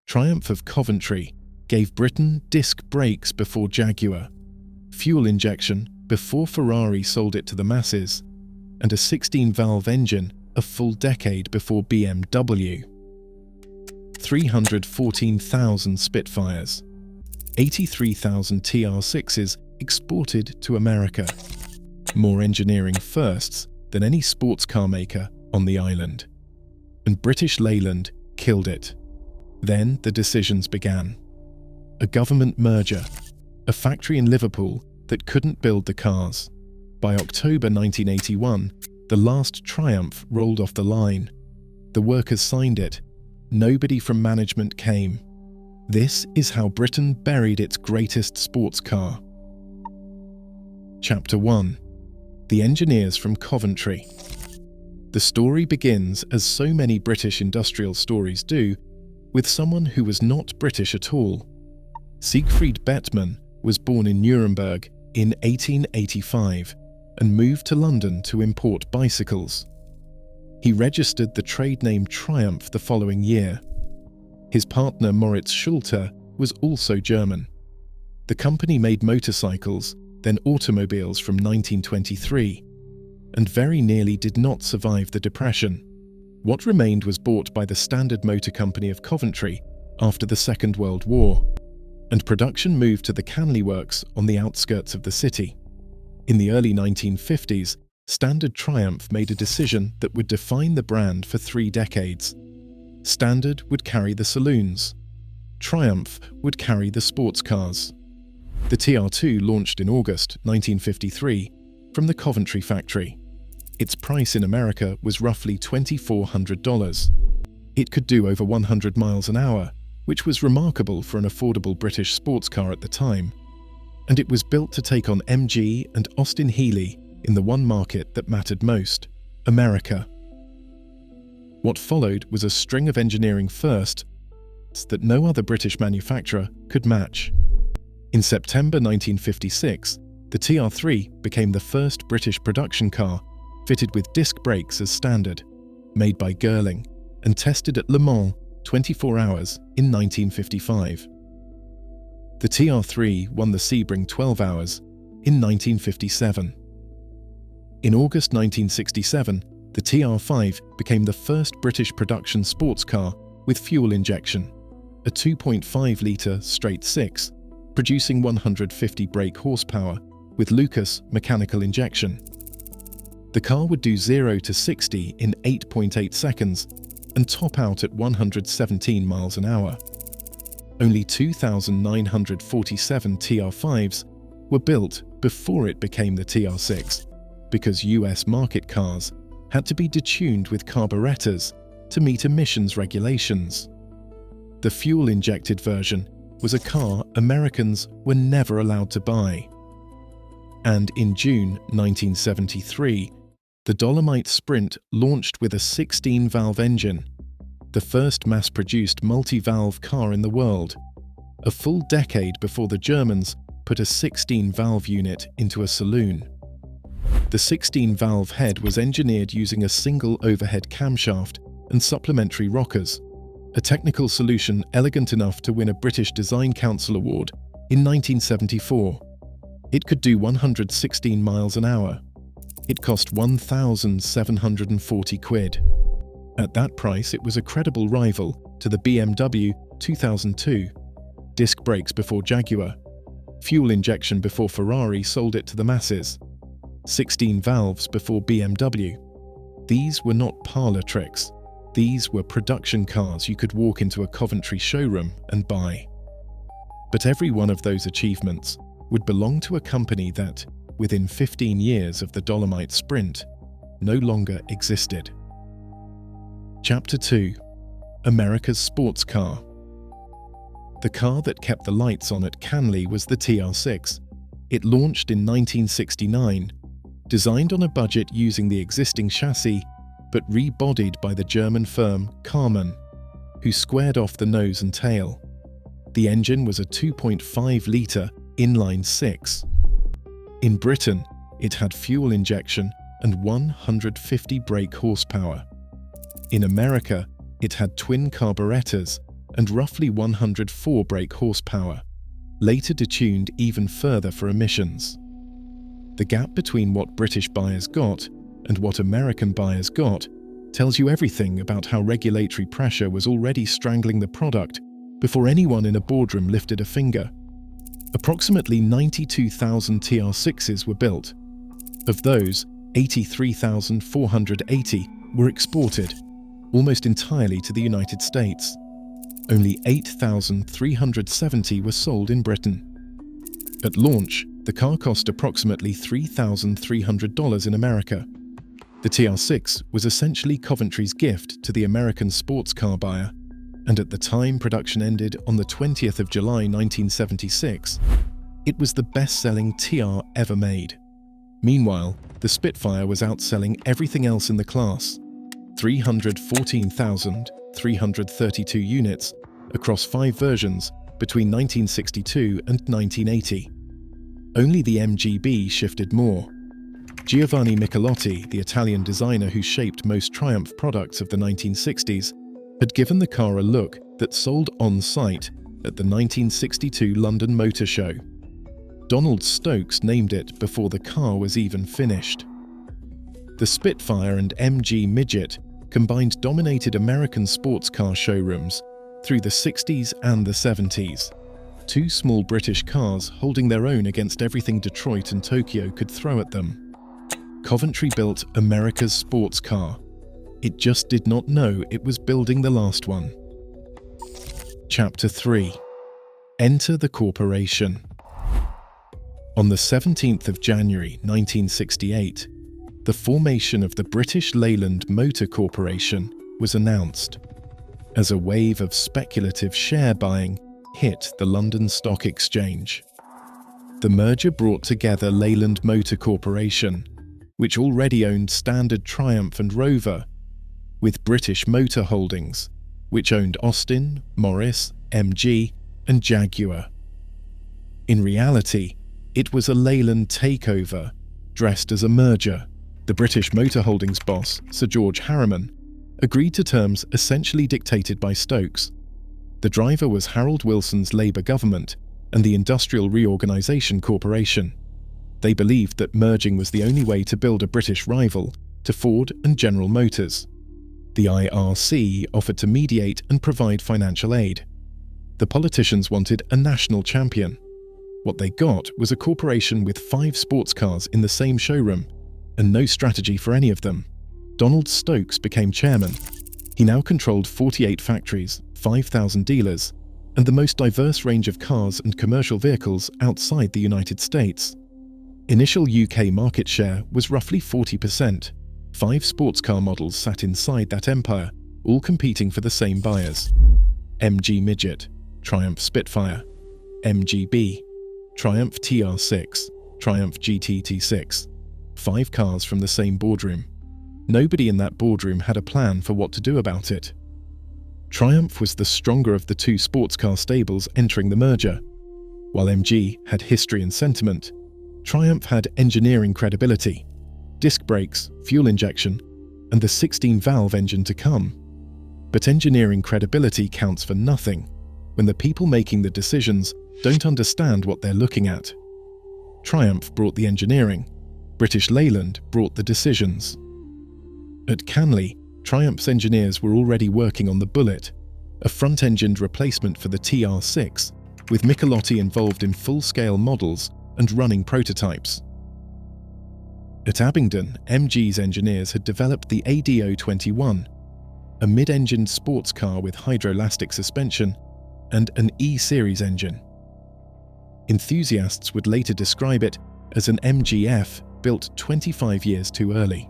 Triumph of Coventry gave Britain disc brakes before Jaguar, fuel injection before Ferrari sold it to the masses, and a 16-valve engine a full decade before BMW. 314,000 Spitfires, 83,000 TR6s exported to America. More engineering firsts than any sports car maker on the island. And British Leyland killed it. Then the decisions began. A government merger, a factory in Liverpool that couldn't build the cars. By October 1981, the last Triumph rolled off the line. The workers signed it. Nobody from management came. This is how Britain buried its greatest sports car. Chapter 1. The Engineers from Coventry. The story begins, as so many British industrial stories do, with someone who was not British at all. Siegfried Bettmann was born in Nuremberg in 1885 and moved to London to import bicycles. He registered the trade name Triumph the following year. His partner Moritz Schulte was also German. The company made motorcycles, then automobiles from 1923, and very nearly did not survive the Depression. What remained was bought by the Standard Motor Company of Coventry after the Second World War, and production moved to the Canley Works on the outskirts of the city. In the early 1950s, Standard Triumph made a decision that would define the brand for 3 decades. Standard would carry the saloons. Triumph would carry the sports cars. The TR2 launched in August 1953 from the Coventry factory. Its price in America was roughly $2,400. It could do over 100 miles an hour, which was remarkable for an affordable British sports car at the time. And it was built to take on MG and Austin Healey in the one market that mattered most, America. What followed was a string of engineering firsts that no other British manufacturer could match. In September 1956, the TR3 became the first British production car fitted with disc brakes as standard, made by Girling, and tested at Le Mans 24 hours in 1955. The TR3 won the Sebring 12 hours in 1957. In August 1967, the TR5 became the first British production sports car with fuel injection, a 2.5-litre straight six, producing 150 brake horsepower with Lucas mechanical injection. The car would do 0 to 60 in 8.8 seconds and top out at 117 miles an hour. Only 2,947 TR5s were built before it became the TR6, because US market cars had to be detuned with carburetors to meet emissions regulations. The fuel-injected version was a car Americans were never allowed to buy. And in June 1973, the Dolomite Sprint launched with a 16-valve engine, the first mass-produced multi-valve car in the world, a full decade before the Germans put a 16-valve unit into a saloon. The 16-valve head was engineered using a single overhead camshaft and supplementary rockers, a technical solution elegant enough to win a British Design Council Award in 1974. It could do 116 miles an hour. It cost £1,740. At that price, it was a credible rival to the BMW 2002. Disc brakes before Jaguar. Fuel injection before Ferrari sold it to the masses. 16 valves before BMW. These were not parlour tricks. These were production cars you could walk into a Coventry showroom and buy. But every one of those achievements would belong to a company that, within 15 years of the Dolomite Sprint, no longer existed. Chapter 2. America's Sports Car. The car that kept the lights on at Canley was the TR6. It launched in 1969, designed on a budget using the existing chassis, but rebodied by the German firm Karmann, who squared off the nose and tail. The engine was a 2.5-litre inline six. In Britain, it had fuel injection and 150 brake horsepower. In America, it had twin carburetors and roughly 104 brake horsepower, later detuned even further for emissions. The gap between what British buyers got and what American buyers got tells you everything about how regulatory pressure was already strangling the product before anyone in a boardroom lifted a finger. Approximately 92,000 TR6s were built. Of those, 83,480 were exported, almost entirely to the United States. Only 8,370 were sold in Britain. At launch, the car cost approximately $3,300 in America. The TR6 was essentially Coventry's gift to the American sports car buyer, and at the time production ended on the 20th of July 1976, it was the best-selling TR ever made. Meanwhile, the Spitfire was outselling everything else in the class, 314,332 units across 5 versions between 1962 and 1980. Only the MGB shifted more. Giovanni Michelotti, the Italian designer who shaped most Triumph products of the 1960s, had given the car a look that sold on-site at the 1962 London Motor Show. Donald Stokes named it before the car was even finished. The Spitfire and MG Midget combined dominated American sports car showrooms through the 60s and the 70s. 2 small British cars holding their own against everything Detroit and Tokyo could throw at them. Coventry built America's sports car. It just did not know it was building the last one. Chapter 3. Enter the Corporation. On the 17th of January 1968, the formation of the British Leyland Motor Corporation was announced, as a wave of speculative share buying hit the London Stock Exchange. The merger brought together Leyland Motor Corporation, which already owned Standard Triumph and Rover, with British Motor Holdings, which owned Austin, Morris, MG, and Jaguar. In reality, it was a Leyland takeover, dressed as a merger. The British Motor Holdings boss, Sir George Harriman, agreed to terms essentially dictated by Stokes. The driver was Harold Wilson's Labour government and the Industrial Reorganisation Corporation. They believed that merging was the only way to build a British rival to Ford and General Motors. The IRC offered to mediate and provide financial aid. The politicians wanted a national champion. What they got was a corporation with 5 sports cars in the same showroom, and no strategy for any of them. Donald Stokes became chairman. He now controlled 48 factories, 5,000 dealers, and the most diverse range of cars and commercial vehicles outside the United States. Initial UK market share was roughly 40%. 5 sports car models sat inside that empire, all competing for the same buyers. MG Midget, Triumph Spitfire, MGB, Triumph TR6, Triumph GT T6. 5 cars from the same boardroom. Nobody in that boardroom had a plan for what to do about it. Triumph was the stronger of the 2 sports car stables entering the merger. While MG had history and sentiment, Triumph had engineering credibility, disc brakes, fuel injection, and the 16-valve engine to come. But engineering credibility counts for nothing when the people making the decisions don't understand what they're looking at. Triumph brought the engineering. British Leyland brought the decisions. At Canley, Triumph's engineers were already working on the Bullet, a front-engined replacement for the TR6, with Michelotti involved in full-scale models and running prototypes. At Abingdon, MG's engineers had developed the ADO21, a mid-engined sports car with hydroelastic suspension and an E-Series engine. Enthusiasts would later describe it as an MGF built 25 years too early.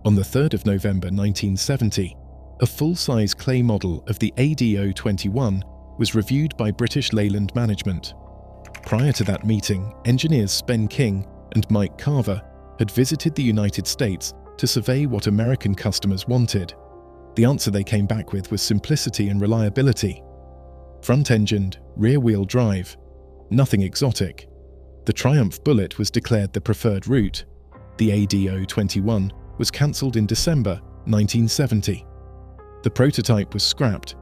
On the 3rd of November 1970, a full-size clay model of the ADO21 was reviewed by British Leyland management. Prior to that meeting, engineers Spen King and Mike Carver had visited the United States to survey what American customers wanted. The answer they came back with was simplicity and reliability. Front-engined, rear-wheel drive. Nothing exotic. The Triumph Bullet was declared the preferred route. The ADO21 was cancelled in December 1970. The prototype was scrapped.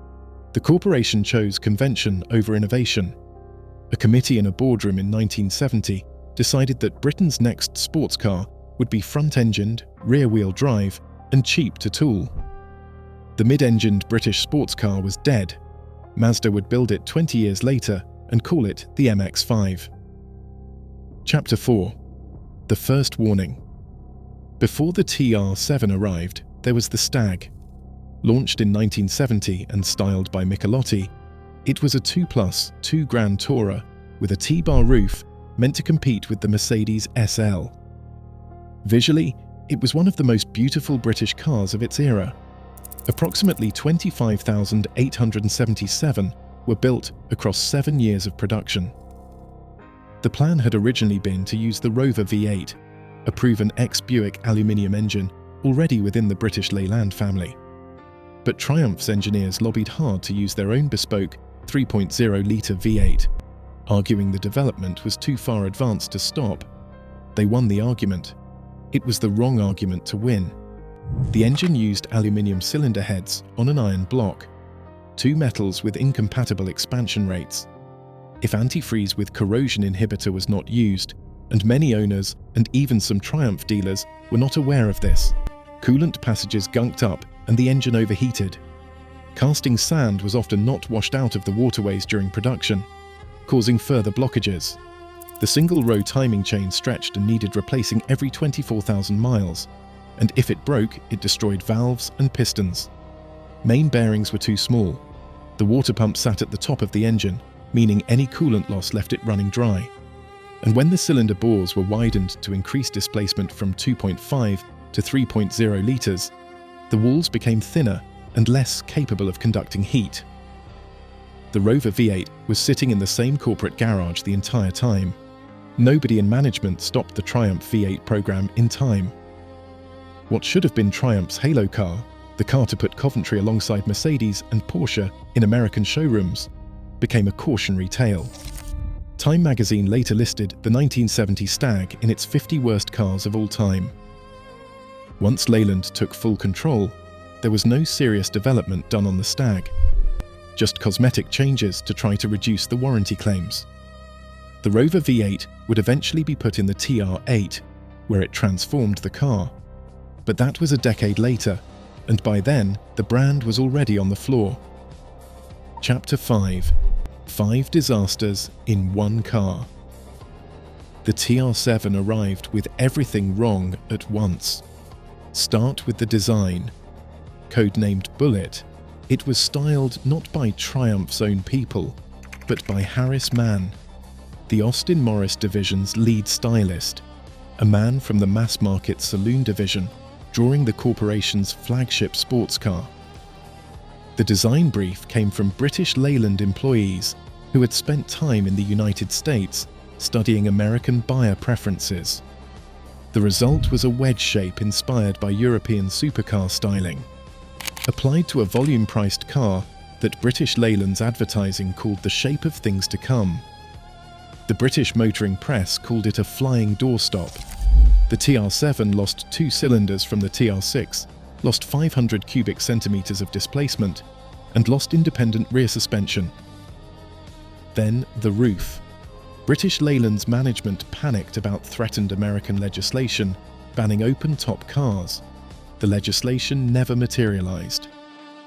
The corporation chose convention over innovation. A committee in a boardroom in 1970 decided that Britain's next sports car would be front-engined, rear-wheel drive, and cheap to tool. The mid-engined British sports car was dead. Mazda would build it 20 years later and call it the MX-5. Chapter 4. The First Warning. Before the TR7 arrived, there was the Stag. Launched in 1970 and styled by Michelotti, it was a 2+2 Grand Tourer with a T-bar roof meant to compete with the Mercedes SL. Visually, it was one of the most beautiful British cars of its era. Approximately 25,877 were built across 7 years of production. The plan had originally been to use the Rover V8, a proven ex-Buick aluminium engine already within the British Leyland family. But Triumph's engineers lobbied hard to use their own bespoke 3.0-litre V8, arguing the development was too far advanced to stop. They won the argument. It was the wrong argument to win. The engine used aluminium cylinder heads on an iron block, two metals with incompatible expansion rates. If antifreeze with corrosion inhibitor was not used, and many owners and even some Triumph dealers were not aware of this, coolant passages gunked up and the engine overheated. Casting sand was often not washed out of the waterways during production, causing further blockages. The single-row timing chain stretched and needed replacing every 24,000 miles, and if it broke, it destroyed valves and pistons. Main bearings were too small. The water pump sat at the top of the engine, meaning any coolant loss left it running dry. And when the cylinder bores were widened to increase displacement from 2.5 to 3.0 litres, the walls became thinner and less capable of conducting heat. The Rover V8 was sitting in the same corporate garage the entire time. Nobody in management stopped the Triumph V8 program in time. What should have been Triumph's halo car, the car to put Coventry alongside Mercedes and Porsche in American showrooms, became a cautionary tale. Time magazine later listed the 1970 Stag in its 50 worst cars of all time. Once Leyland took full control, there was no serious development done on the Stag, just cosmetic changes to try to reduce the warranty claims. The Rover V8 would eventually be put in the TR8, where it transformed the car. But that was a decade later, and by then, the brand was already on the floor. Chapter 5. 5 disasters in one car. The TR7 arrived with everything wrong at once. Start with the design. Codenamed Bullet, it was styled not by Triumph's own people, but by Harris Mann, the Austin Morris division's lead stylist, a man from the mass-market saloon division, drawing the corporation's flagship sports car. The design brief came from British Leyland employees who had spent time in the United States studying American buyer preferences. The result was a wedge shape inspired by European supercar styling, applied to a volume-priced car that British Leyland's advertising called the shape of things to come. The British motoring press called it a flying doorstop. The TR7 lost 2 cylinders from the TR6, lost 500 cubic centimeters of displacement, and lost independent rear suspension. Then the roof. British Leyland's management panicked about threatened American legislation banning open-top cars. The legislation never materialized.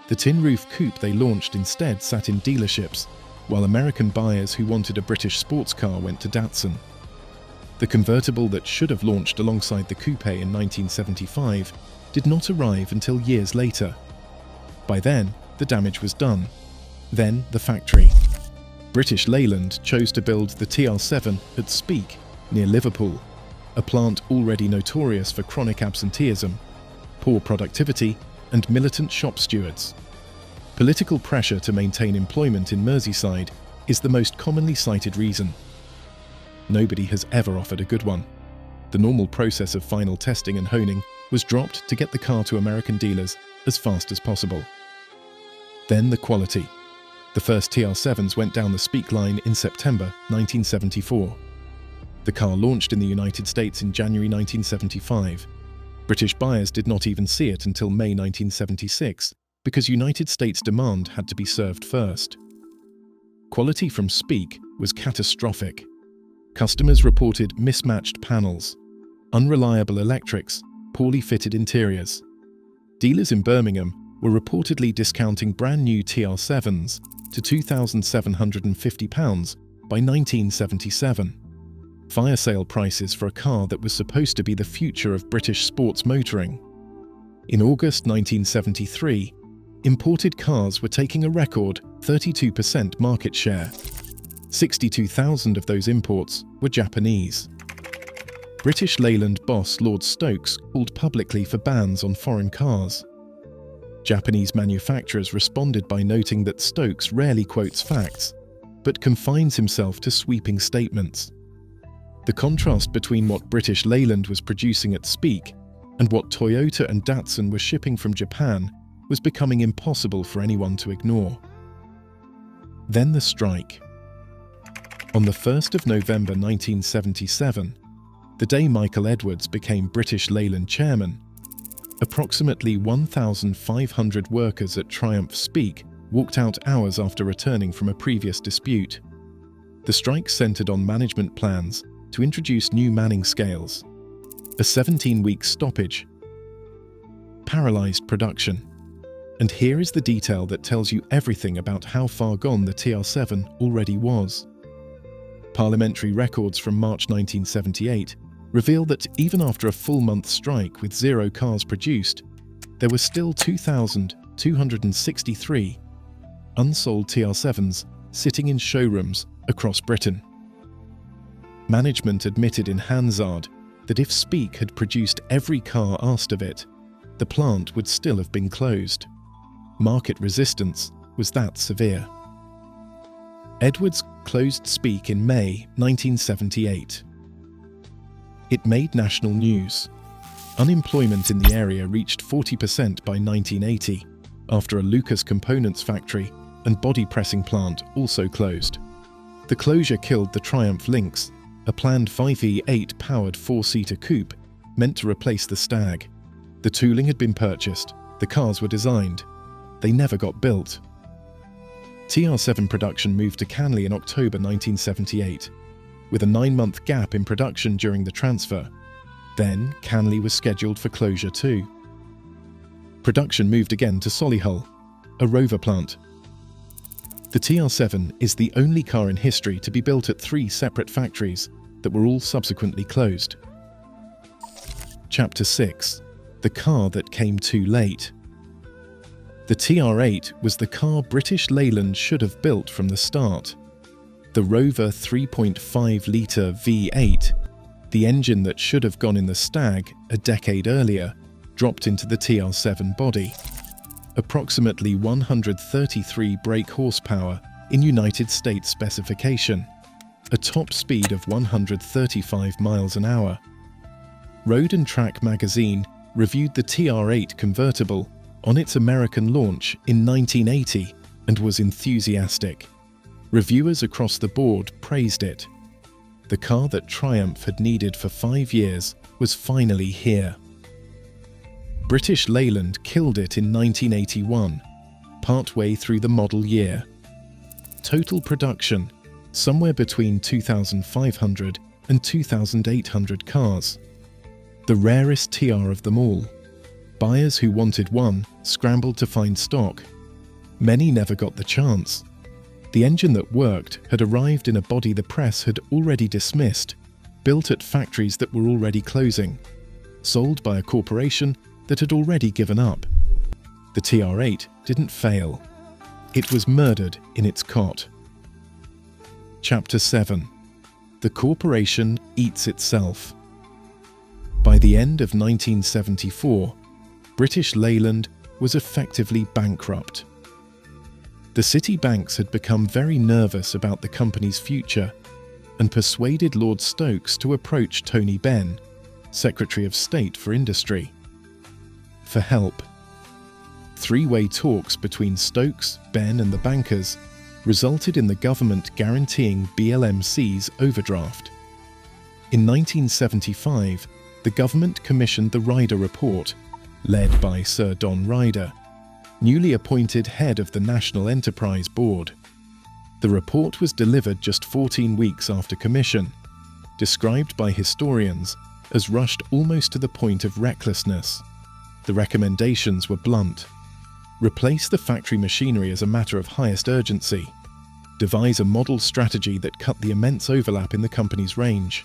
The tin roof coupe they launched instead sat in dealerships, while American buyers who wanted a British sports car went to Datsun. The convertible that should have launched alongside the coupe in 1975 did not arrive until years later. By then, the damage was done. Then the factory. British Leyland chose to build the TR7 at Speke, near Liverpool, a plant already notorious for chronic absenteeism, poor productivity, and militant shop stewards. Political pressure to maintain employment in Merseyside is the most commonly cited reason. Nobody has ever offered a good one. The normal process of final testing and honing was dropped to get the car to American dealers as fast as possible. Then the quality. The first TR7s went down the Speke line in September 1974. The car launched in the United States in January 1975. British buyers did not even see it until May 1976, because United States demand had to be served first. Quality from Speak was catastrophic. Customers reported mismatched panels, unreliable electrics, poorly fitted interiors. Dealers in Birmingham were reportedly discounting brand new TR7s to £2,750 by 1977. Fire sale prices for a car that was supposed to be the future of British sports motoring. In August 1973, imported cars were taking a record 32% market share. 62,000 of those imports were Japanese. British Leyland boss Lord Stokes called publicly for bans on foreign cars. Japanese manufacturers responded by noting that Stokes rarely quotes facts, but confines himself to sweeping statements. The contrast between what British Leyland was producing at Speak and what Toyota and Datsun were shipping from Japan was becoming impossible for anyone to ignore. Then the strike. On the 1st of November 1977, the day Michael Edwards became British Leyland chairman, approximately 1,500 workers at Triumph Speak walked out hours after returning from a previous dispute. The strike centred on management plans to introduce new manning scales. A 17-week stoppage paralysed production. And here is the detail that tells you everything about how far gone the TR7 already was. Parliamentary records from March 1978 reveal that even after a full-month strike with 0 cars produced, there were still 2,263 unsold TR7s sitting in showrooms across Britain. Management admitted in Hansard that if Speak had produced every car asked of it, the plant would still have been closed. Market resistance was that severe. Edwards closed Speak in May 1978. It made national news. Unemployment in the area reached 40% by 1980, after a Lucas components factory and body pressing plant also closed. The closure killed the Triumph Lynx, a planned 5V8 powered 4-seater coupe meant to replace the Stag. The tooling had been purchased, the cars were designed. They never got built. TR7 production moved to Canley in October 1978, with a 9-month gap in production during the transfer. Then, Canley was scheduled for closure too. Production moved again to Solihull, a Rover plant. The TR7 is the only car in history to be built at 3 separate factories that were all subsequently closed. Chapter 6. The car that came too late. The TR8 was the car British Leyland should have built from the start. The Rover 3.5-litre V8, the engine that should have gone in the Stag a decade earlier, dropped into the TR7 body. Approximately 133 brake horsepower in United States specification, a top speed of 135 miles an hour. Road and Track magazine reviewed the TR8 convertible on its American launch in 1980 and was enthusiastic. Reviewers across the board praised it. The car that Triumph had needed for 5 years was finally here. British Leyland killed it in 1981, partway through the model year. Total production, somewhere between 2,500 and 2,800 cars. The rarest TR of them all. Buyers who wanted one scrambled to find stock. Many never got the chance. The engine that worked had arrived in a body the press had already dismissed, built at factories that were already closing, sold by a corporation that had already given up. The TR8 didn't fail. It was murdered in its cot. Chapter 7. The corporation eats itself. By the end of 1974, British Leyland was effectively bankrupt. The city banks had become very nervous about the company's future and persuaded Lord Stokes to approach Tony Benn, Secretary of State for Industry, for help. 3-way talks between Stokes, Benn and the bankers resulted in the government guaranteeing BLMC's overdraft. In 1975, the government commissioned the Ryder Report, led by Sir Don Ryder. newly appointed head of the National Enterprise Board. The report was delivered just 14 weeks after commission, described by historians as rushed almost to the point of recklessness. The recommendations were blunt. Replace the factory machinery as a matter of highest urgency. Devise a model strategy that cut the immense overlap in the company's range.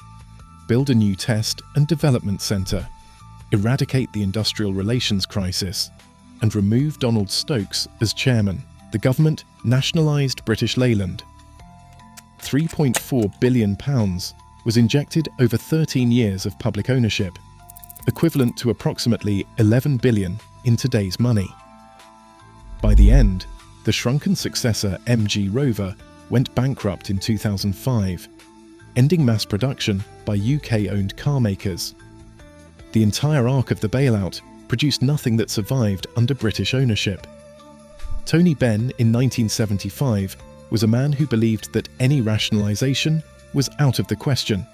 Build a new test and development centre. Eradicate the industrial relations crisis. And remove Donald Stokes as chairman. The government nationalised British Leyland. £3.4 billion was injected over 13 years of public ownership, equivalent to approximately 11 billion in today's money. By the end, the shrunken successor MG Rover went bankrupt in 2005, ending mass production by UK-owned car makers. The entire arc of the bailout produced nothing that survived under British ownership. Tony Benn in 1975 was a man who believed that any rationalisation was out of the question,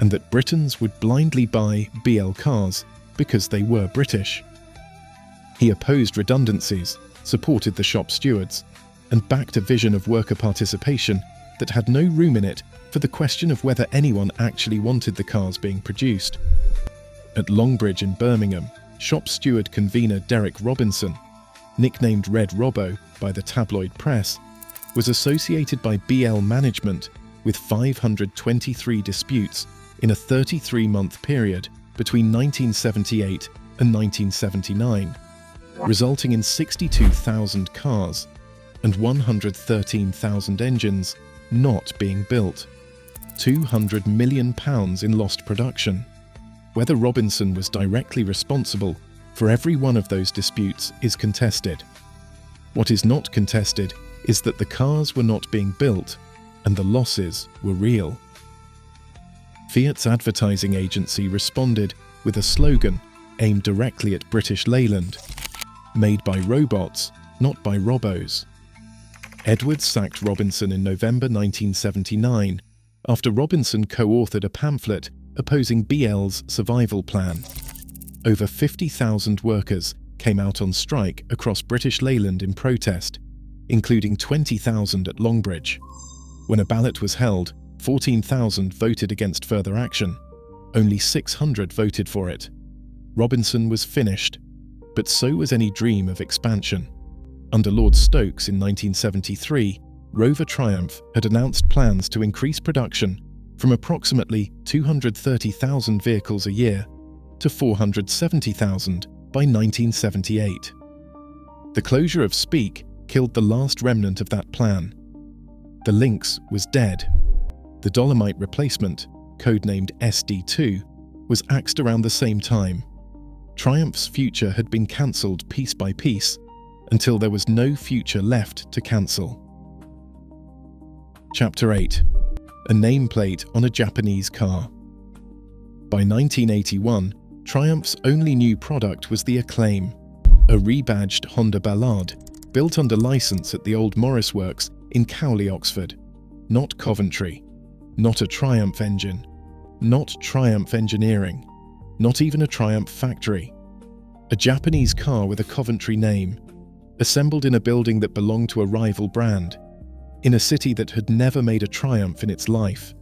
and that Britons would blindly buy BL cars because they were British. He opposed redundancies, supported the shop stewards, and backed a vision of worker participation that had no room in it for the question of whether anyone actually wanted the cars being produced. At Longbridge in Birmingham, shop steward convener Derek Robinson, nicknamed Red Robbo by the tabloid press, was associated by BL management with 523 disputes in a 33-month period between 1978 and 1979, resulting in 62,000 cars and 113,000 engines not being built. £200 million in lost production. Whether Robinson was directly responsible for every one of those disputes is contested. What is not contested is that the cars were not being built and the losses were real. Fiat's advertising agency responded with a slogan aimed directly at British Leyland: made by robots, not by robos. Edwards sacked Robinson in November 1979 after Robinson co-authored a pamphlet opposing BL's survival plan. Over 50,000 workers came out on strike across British Leyland in protest, including 20,000 at Longbridge. When a ballot was held, 14,000 voted against further action. Only 600 voted for it. Robinson was finished, but so was any dream of expansion. Under Lord Stokes in 1973, Rover Triumph had announced plans to increase production from approximately 230,000 vehicles a year to 470,000 by 1978. The closure of Speke killed the last remnant of that plan. The Lynx was dead. The Dolomite replacement, codenamed SD2, was axed around the same time. Triumph's future had been cancelled piece by piece until there was no future left to cancel. Chapter 8. A nameplate on a Japanese car. By 1981, Triumph's only new product was the Acclaim, a rebadged Honda Ballade built under license at the old Morris Works in Cowley, Oxford. Not Coventry, not a Triumph engine, not Triumph engineering, not even a Triumph factory. A Japanese car with a Coventry name, assembled in a building that belonged to a rival brand, in a city that had never made a Triumph in its life.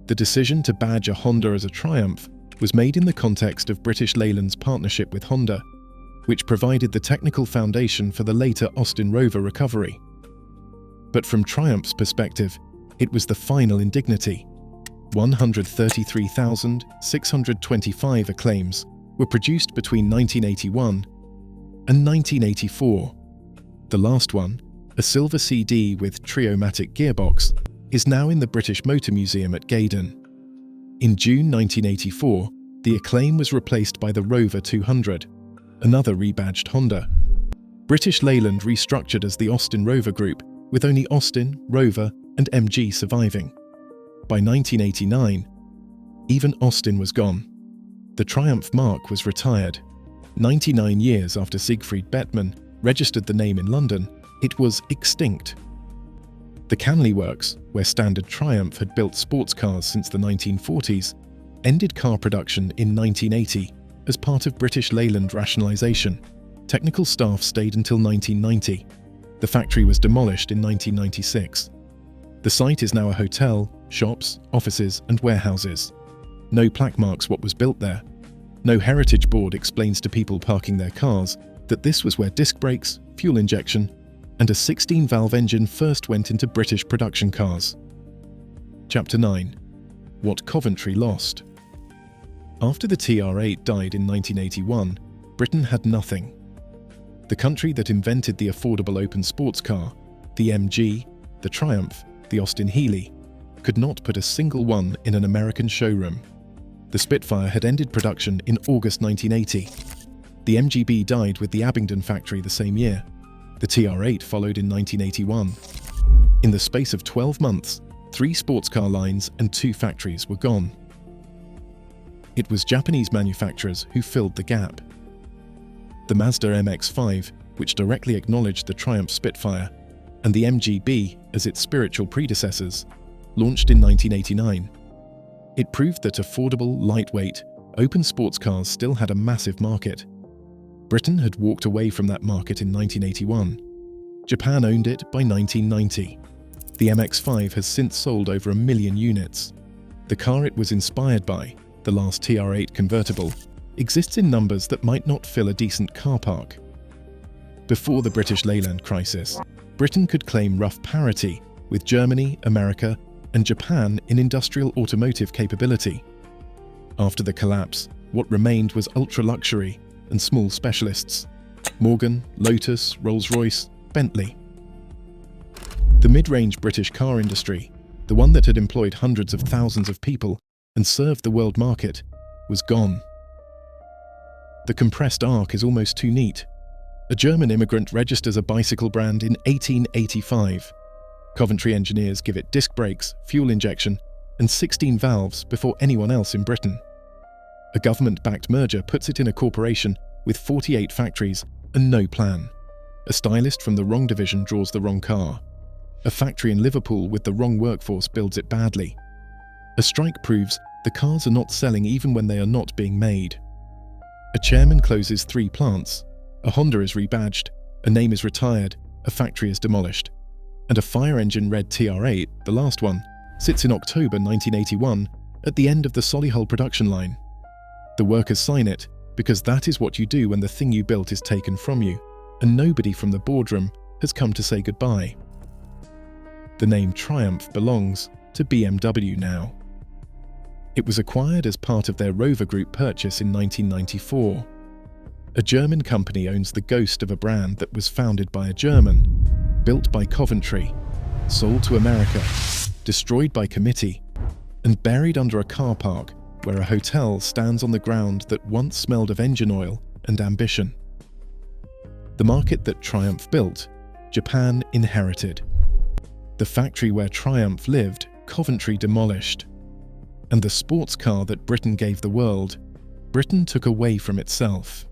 The decision to badge a Honda as a Triumph was made in the context of British Leyland's partnership with Honda, which provided the technical foundation for the later Austin Rover recovery. But from Triumph's perspective, it was the final indignity. 133,625 Acclaims were produced between 1981 and 1984. The last one, a silver CD with Triomatic gearbox, is now in the British Motor Museum at Gaydon. In June 1984, the Acclaim was replaced by the Rover 200, another rebadged Honda. British Leyland restructured as the Austin Rover Group, with only Austin, Rover, and MG surviving. By 1989, even Austin was gone. The Triumph marque was retired. 99 years after Siegfried Bettmann registered the name in London, it was extinct. The Canley Works, where Standard Triumph had built sports cars since the 1940s, ended car production in 1980 as part of British Leyland rationalisation. Technical staff stayed until 1990. The factory was demolished in 1996. The site is now a hotel, shops, offices and warehouses. No plaque marks what was built there. No heritage board explains to people parking their cars that this was where disc brakes, fuel injection and a 16-valve engine first went into British production cars. Chapter 9. What Coventry lost. After the TR8 died in 1981, Britain had nothing. The country that invented the affordable open sports car, the MG, the Triumph, the Austin Healey, could not put a single one in an American showroom. The Spitfire had ended production in August 1980. The MGB died with the Abingdon factory the same year. The TR8 followed in 1981. In the space of 12 months, 3 sports car lines and 2 factories were gone. It was Japanese manufacturers who filled the gap. The Mazda MX-5, which directly acknowledged the Triumph Spitfire, and the MGB as its spiritual predecessors, launched in 1989. It proved that affordable, lightweight, open sports cars still had a massive market. Britain had walked away from that market in 1981. Japan owned it by 1990. The MX-5 has since sold over 1 million units. The car it was inspired by, the last TR8 convertible, exists in numbers that might not fill a decent car park. Before the British Leyland crisis, Britain could claim rough parity with Germany, America, and Japan in industrial automotive capability. After the collapse, what remained was ultra-luxury and small specialists: Morgan, Lotus, Rolls-Royce, Bentley. The mid-range British car industry, the one that had employed hundreds of thousands of people and served the world market, was gone. The compressed arc is almost too neat. A German immigrant registers a bicycle brand in 1885. Coventry engineers give it disc brakes, fuel injection, and 16 valves before anyone else in Britain. A government-backed merger puts it in a corporation with 48 factories and no plan. A stylist from the wrong division draws the wrong car. A factory in Liverpool with the wrong workforce builds it badly. A strike proves the cars are not selling even when they are not being made. A chairman closes 3 plants. A Honda is rebadged. A name is retired. A factory is demolished. And a fire engine red TR8, the last one, sits in October 1981 at the end of the Solihull production line. The workers sign it because that is what you do when the thing you built is taken from you, and nobody from the boardroom has come to say goodbye. The name Triumph belongs to BMW now. It was acquired as part of their Rover Group purchase in 1994. A German company owns the ghost of a brand that was founded by a German, built by Coventry, sold to America, destroyed by committee, and buried under a car park where a hotel stands on the ground that once smelled of engine oil and ambition. The market that Triumph built, Japan inherited. The factory where Triumph lived, Coventry demolished. And the sports car that Britain gave the world, Britain took away from itself.